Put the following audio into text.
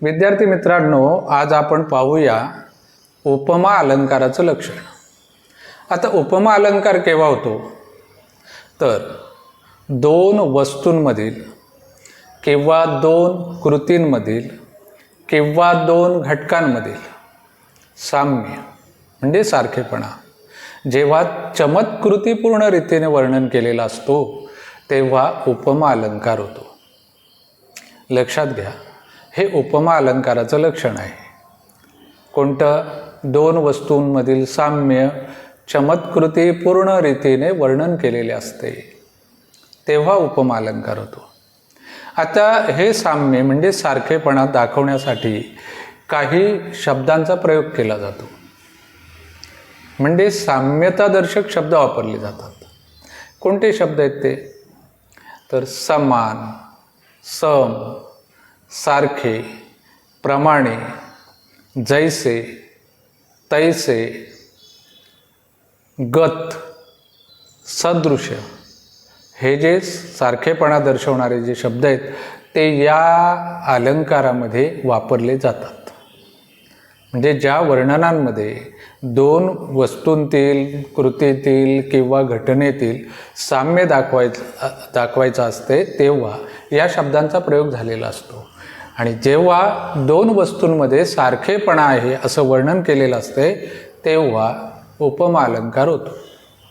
विद्यार्थी मित्रांनो, आज आपण पाहूया उपमा अलंकाराचं लक्षण. आता उपमा अलंकार केव्हा होतो तर दोन वस्तूंमधील किंवा दोन कृतींमधील किंवा दोन घटकांमधील साम्य म्हणजे सारखेपणा जेव्हा चमत्कृतीपूर्ण रीतीने वर्णन केलेला असतो तेव्हा उपमा अलंकार होतो. लक्षात घ्या, हे उपमा अलंकाराचं लक्षण आहे. कोणतं? दोन वस्तूंमधील साम्य चमत्कृती पूर्ण रीतीने वर्णन केलेले असते तेव्हा उपमा अलंकार होतो. आता हे साम्य म्हणजे सारखेपणा दाखवण्यासाठी काही शब्दांचा प्रयोग केला जातो, म्हणजे साम्यतादर्शक शब्द वापरले जातात. कोणते शब्द आहेत ते? तर समान, सम, सारखे, प्रमाणे, जैसे, तैसे, गत, सदृश्य हे जे सारखेपणा दर्शवणारे जे शब्द आहेत ते या अलंकारामध्ये वापरले जातात. म्हणजे ज्या वर्णनांमध्ये दोन वस्तूंतील, कृतीतील किंवा घटनेतील साम्य दाखवायचं असते तेव्हा या शब्दांचा प्रयोग झालेला असतो. आणि जेव्हा दोन वस्तूंमध्ये सारखेपणा आहे असं वर्णन केलेलं असते तेव्हा उपमा अलंकार होतो.